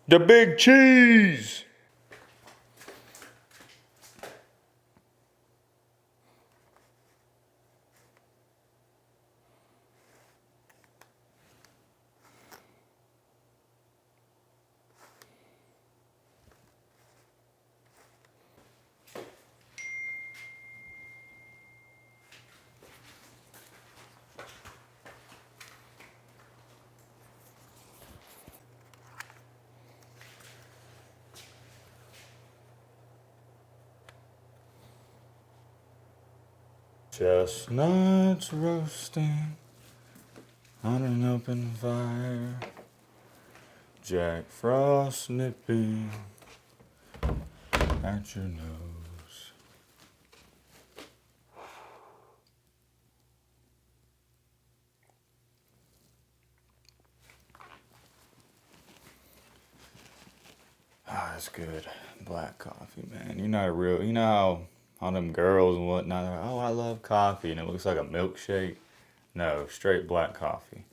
The big cheese! Chestnuts roasting on an open fire. Jack Frost nipping at your nose. Ah, that's good. Black coffee, man. You're not a real, you know how all them girls and whatnot, they're like, oh, I love coffee, and it looks like a milkshake. No, straight black coffee.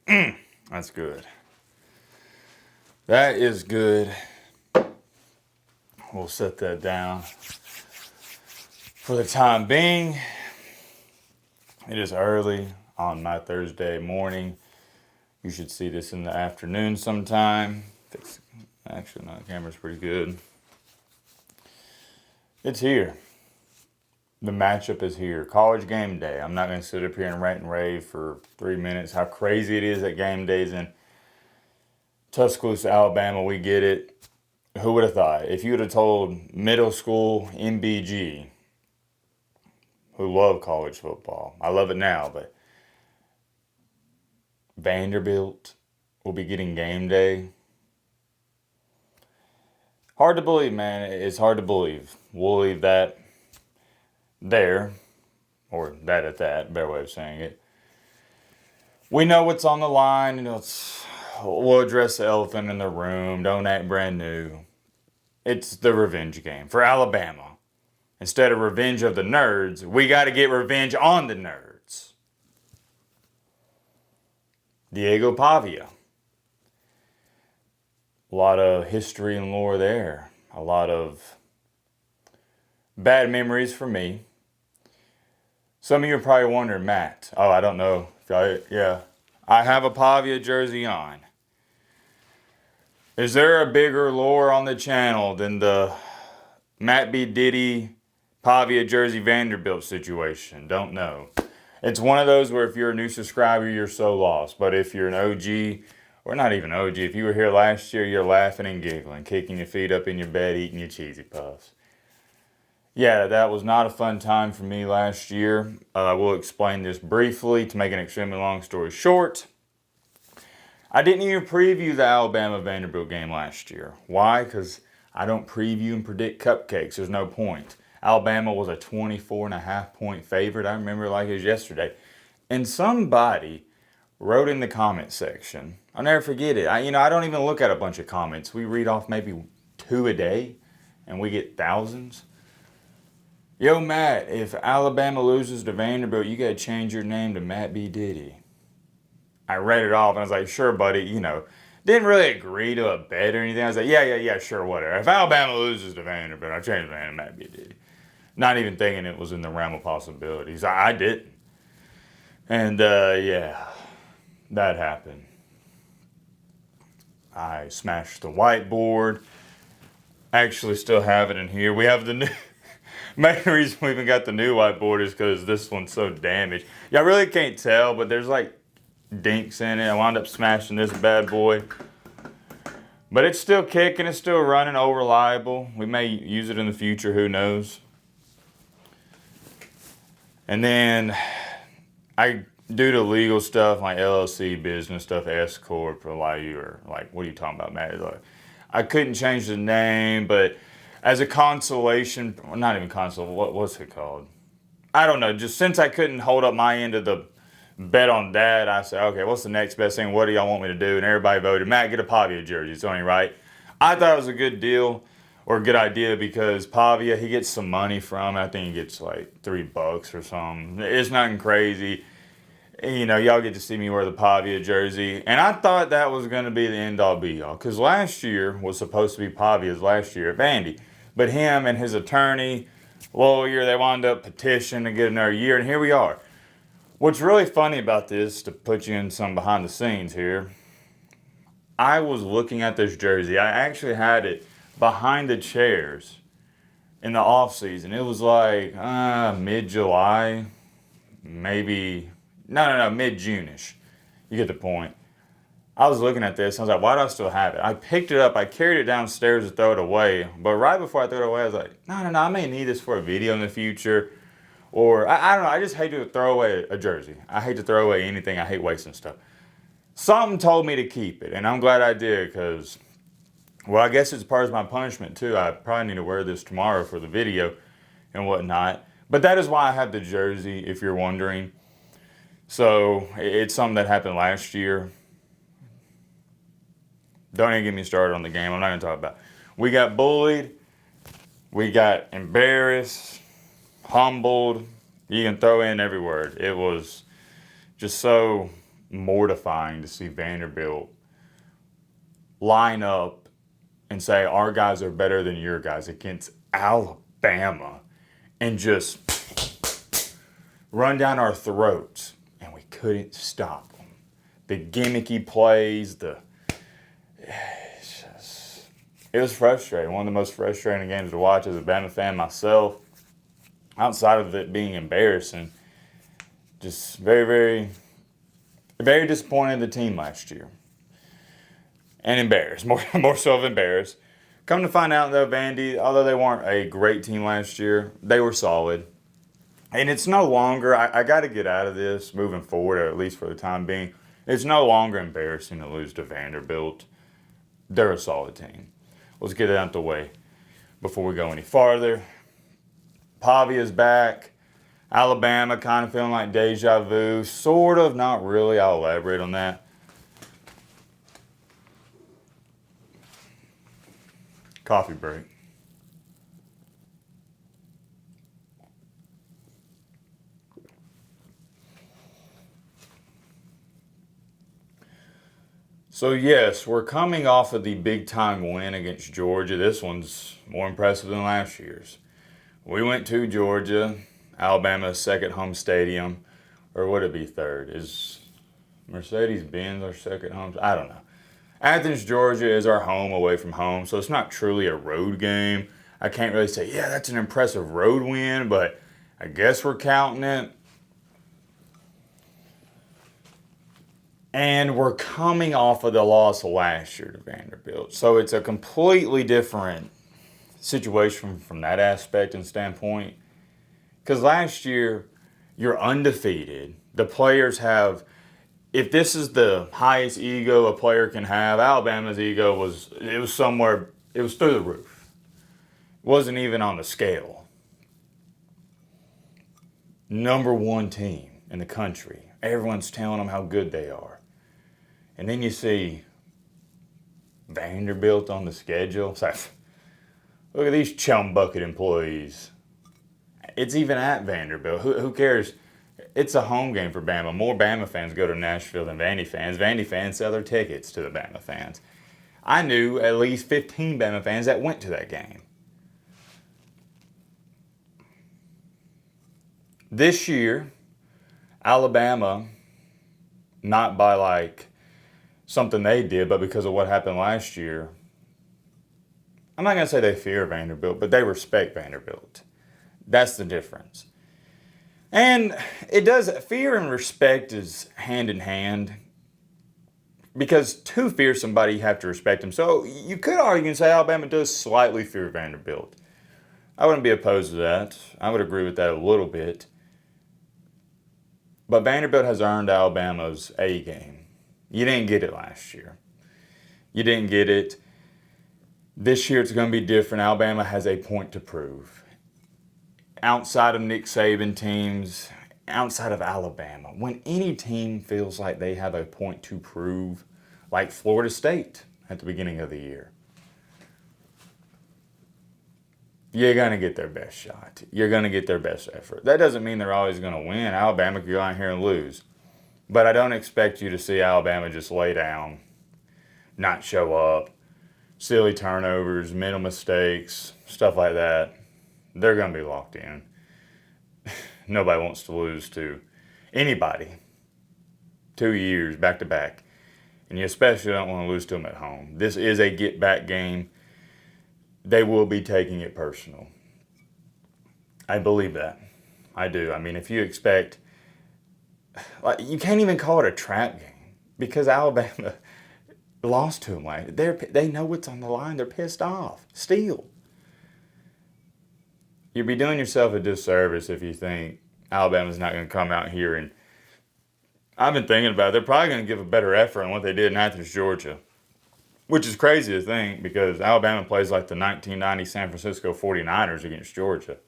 That's good. That is good. We'll set that down for the time being. It is early on my Thursday morning. You should see this in the afternoon sometime. Actually, no, the camera's pretty good. It's here. The matchup is here. College game day. I'm not going to sit up here and rant and rave for 3 minutes. How crazy it is that game days in Tuscaloosa, Alabama. We get it. Who would have thought? If you would have told middle school MBG, who love college football, I love it now, but Vanderbilt will be getting game day. Hard to believe, man. It's hard to believe. We'll leave that there, or that at that, better way of saying it. We know what's on the line. You know, we'll address the elephant in the room. Don't act brand new. It's the revenge game for Alabama. Instead of revenge of the nerds, we got to get revenge on the nerds. Diego Pavia. A lot of history and lore there. A lot of bad memories for me. Some of you are probably wondering, Matt, oh, I don't know. Yeah, I have a Pavia jersey on. Is there a bigger lore on the channel than the Matt B. Diddy Pavia jersey Vanderbilt situation? Don't know. It's one of those where if you're a new subscriber, you're so lost. But if you're an OG, or not even OG, if you were here last year, you're laughing and giggling, kicking your feet up in your bed, eating your cheesy puffs. Yeah, that was not a fun time for me last year. I will explain this briefly to make an extremely long story short. I didn't even preview the Alabama-Vanderbilt game last year. Why? Because I don't preview and predict cupcakes. There's no point. Alabama was a 24.5-point favorite. I remember it like it was yesterday. And somebody wrote in the comment section, I'll never forget it. I don't even look at a bunch of comments. We read off maybe 2 a day, and we get thousands. Yo, Matt, if Alabama loses to Vanderbilt, you got to change your name to Matt B. Diddy. I read it off, and I was like, sure, buddy, Didn't really agree to a bet or anything. I was like, yeah, sure, whatever. If Alabama loses to Vanderbilt, I change my name to Matt B. Diddy. Not even thinking it was in the realm of possibilities. I didn't. And, yeah, that happened. I smashed the whiteboard. Actually still have it in here. We have the new... Main reason we even got the new whiteboard is because this one's so damaged. Y'all really can't tell, but there's like dinks in it. I wound up smashing this bad boy. But it's still kicking. It's still running, all reliable. We may use it in the future. Who knows? And then I do the legal stuff, like LLC business stuff, S Corp. A lot of you are like, what are you talking about, Matt? Like, I couldn't change the name, but as a consolation, not even what's it called? I don't know. Just since I couldn't hold up my end of the bet on that, I said, okay, what's the next best thing? What do y'all want me to do? And everybody voted, Matt, get a Pavia jersey. It's only right. I thought it was a good deal or a good idea because Pavia, he gets some money from it. I think he gets like $3 or something. It's nothing crazy. You know, y'all get to see me wear the Pavia jersey. And I thought that was going to be the end-all be-all. Because last year was supposed to be Pavia's last year at Vandy. But him and his attorney, lawyer, they wound up petitioning to get another year. And here we are. What's really funny about this, to put you in some behind the scenes here, I was looking at this jersey. I actually had it behind the chairs in the off season. It was like mid-July, maybe, no, mid-June-ish. You get the point. I was looking at this, and I was like, why do I still have it? I picked it up, I carried it downstairs to throw it away, but right before I threw it away, I was like, no, I may need this for a video in the future, or, I don't know, I just hate to throw away a jersey. I hate to throw away anything, I hate wasting stuff. Something told me to keep it, and I'm glad I did, because, well, I guess it's part of my punishment, too. I probably need to wear this tomorrow for the video and whatnot. But that is why I have the jersey, if you're wondering. So, it's something that happened last year. Don't even get me started on the game. I'm not going to talk about it. We got bullied. We got embarrassed, humbled. You can throw in every word. It was just so mortifying to see Vanderbilt line up and say our guys are better than your guys against Alabama and just run down our throats, and we couldn't stop them. The gimmicky plays, it was frustrating. One of the most frustrating games to watch as a Bama fan myself, outside of it being embarrassing. Just very, very, very disappointed in the team last year. And embarrassed, more so of embarrassed. Come to find out though, Vandy, although they weren't a great team last year, they were solid. And it's no longer, I got to get out of this moving forward, or at least for the time being, it's no longer embarrassing to lose to Vanderbilt. They're a solid team. Let's get it out the way before we go any farther. Pavia's back. Alabama kind of feeling like deja vu. Sort of, not really. I'll elaborate on that. Coffee break. So yes, we're coming off of the big time win against Georgia. This one's more impressive than last year's. We went to Georgia, Alabama's second home stadium, or would it be third? Is Mercedes-Benz our second home? I don't know. Athens, Georgia is our home away from home, so it's not truly a road game. I can't really say, yeah, that's an impressive road win, but I guess we're counting it. And we're coming off of the loss last year to Vanderbilt. So it's a completely different situation from that aspect and standpoint. Because last year, you're undefeated. The players have, if this is the highest ego a player can have, Alabama's ego was through the roof. It wasn't even on the scale. Number one team in the country. Everyone's telling them how good they are. And then you see Vanderbilt on the schedule. It's like, look at these chum bucket employees. It's even at Vanderbilt. Who cares? It's a home game for Bama. More Bama fans go to Nashville than Vandy fans. Vandy fans sell their tickets to the Bama fans. I knew at least 15 Bama fans that went to that game. This year, Alabama, not by like something they did, but because of what happened last year, I'm not going to say they fear Vanderbilt, but they respect Vanderbilt. That's the difference. And it does, fear and respect is hand in hand. Because to fear somebody, you have to respect them. So you could argue and say Alabama does slightly fear Vanderbilt. I wouldn't be opposed to that. I would agree with that a little bit. But Vanderbilt has earned Alabama's A game. You didn't get it last year. You didn't get it. This year it's going to be different. Alabama has a point to prove. Outside of Nick Saban teams, outside of Alabama, when any team feels like they have a point to prove, like Florida State at the beginning of the year, you're going to get their best shot. You're going to get their best effort. That doesn't mean they're always going to win. Alabama could go out here and lose. But I don't expect you to see Alabama just lay down, not show up, silly turnovers, mental mistakes, stuff like that. They're going to be locked in. Nobody wants to lose to anybody 2 years back to back. And you especially don't want to lose to them at home. This is a get-back game. They will be taking it personal. I believe that. I do. I mean, if you expect... Like, you can't even call it a trap game because Alabama lost to them. Like, they know what's on the line. They're pissed off. Still. You'd be doing yourself a disservice if you think Alabama's not going to come out here and... I've been thinking about it. They're probably going to give a better effort on what they did in Athens, Georgia. Which is crazy to think because Alabama plays like the 1990 San Francisco 49ers against Georgia.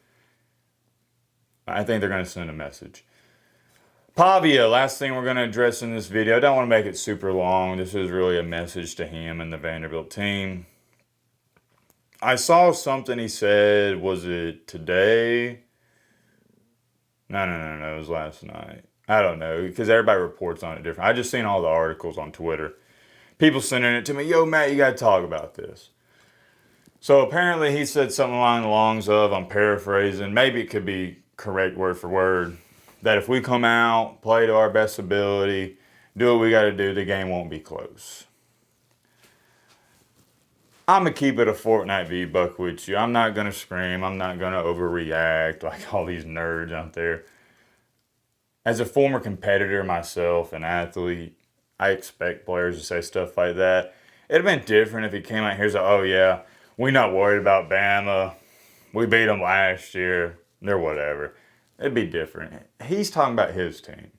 I think they're going to send a message. Pavia, last thing we're going to address in this video. I don't want to make it super long. This is really a message to him and the Vanderbilt team. I saw something he said, was it today? No, it was last night. I don't know, because everybody reports on it different. I just seen all the articles on Twitter. People sending it to me, yo, Matt, you got to talk about this. So apparently he said something along the lines of, I'm paraphrasing, maybe it could be correct word for word, that if we come out, play to our best ability, do what we got to do, the game won't be close. I'm going to keep it a Fortnite V-Buck with you. I'm not going to scream. I'm not going to overreact like all these nerds out there. As a former competitor myself, an athlete, I expect players to say stuff like that. It'd have been different if he came out here and said, oh yeah, we're not worried about Bama. We beat them last year. They're whatever. It'd be different. He's talking about his team.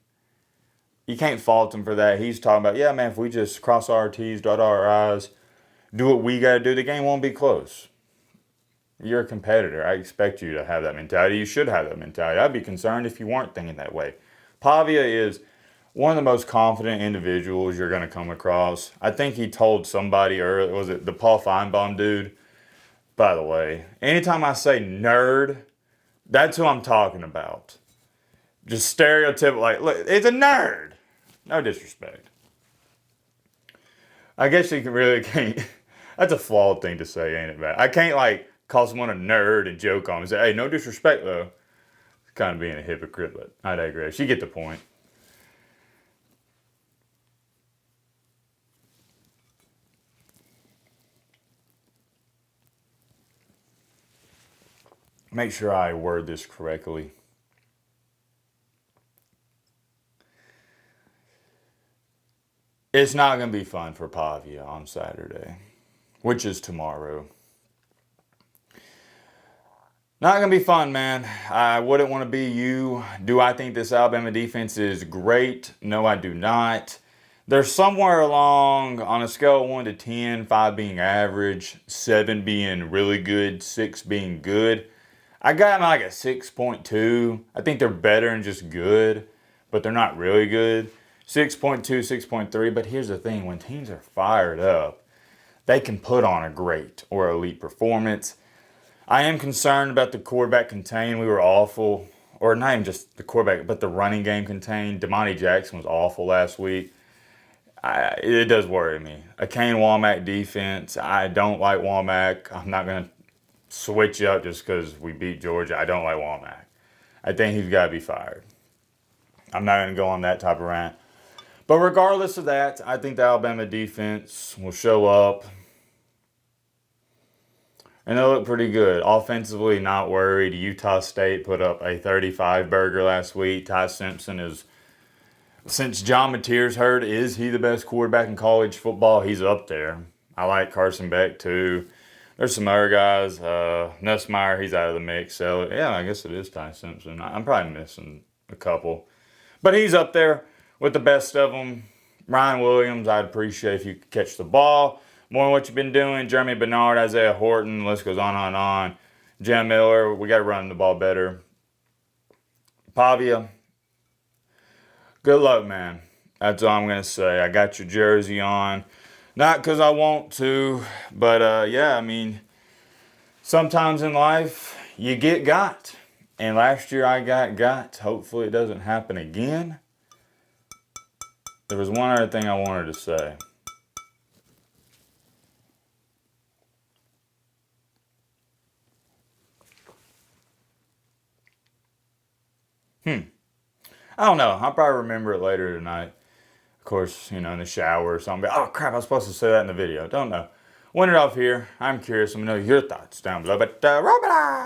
You can't fault him for that. He's talking about, yeah, man, if we just cross our T's, dot our I's, do what we got to do, the game won't be close. You're a competitor. I expect you to have that mentality. You should have that mentality. I'd be concerned if you weren't thinking that way. Pavia is one of the most confident individuals you're going to come across. I think he told somebody earlier, was it the Paul Feinbaum dude? By the way, anytime I say nerd, that's who I'm talking about. Just stereotypical, like, look, it's a nerd. No disrespect. I guess you really can't, that's a flawed thing to say, ain't it, man? I can't, like, call someone a nerd and joke on him and say, hey, no disrespect, though. It's kind of being a hypocrite, but I digress. You get the point. Make sure I word this correctly. It's not going to be fun for Pavia on Saturday, which is tomorrow. Not going to be fun, man. I wouldn't want to be you. Do I think this Alabama defense is great? No, I do not. They're somewhere along on a scale of 1 to 10, 5 being average, 7 being really good, 6 being good. I got them like a 6.2. I think they're better than just good, but they're not really good. 6.2, 6.3. But here's the thing. When teams are fired up, they can put on a great or elite performance. I am concerned about the quarterback contained. We were awful. Or not even just the quarterback, but the running game contained. Damani Jackson was awful last week. It does worry me. A Kane Womack defense. I don't like Womack. I'm not going to switch up just because we beat Georgia. I don't like Womack. I think he's got to be fired. I'm not going to go on that type of rant. But regardless of that, I think the Alabama defense will show up. And they'll look pretty good. Offensively, not worried. Utah State put up a 35-burger last week. Ty Simpson is, since John Mateer's hurt, is he the best quarterback in college football? He's up there. I like Carson Beck, too. There's some other guys. Nussmeier, he's out of the mix. So, yeah, I guess it is Ty Simpson. I'm probably missing a couple. But he's up there with the best of them. Ryan Williams, I'd appreciate if you could catch the ball more than what you've been doing. Jeremy Bernard, Isaiah Horton, the list goes on and on. Jam Miller, we got to run the ball better. Pavia, good luck, man. That's all I'm going to say. I got your jersey on. Not because I want to, but yeah, I mean, sometimes in life, you get got. And last year I got. Hopefully it doesn't happen again. There was one other thing I wanted to say. I don't know. I'll probably remember it later tonight. Of course, in the shower or something. Oh crap, I was supposed to say that in the video. Don't know. Went it off here. I'm curious. Let me know your thoughts down below. But,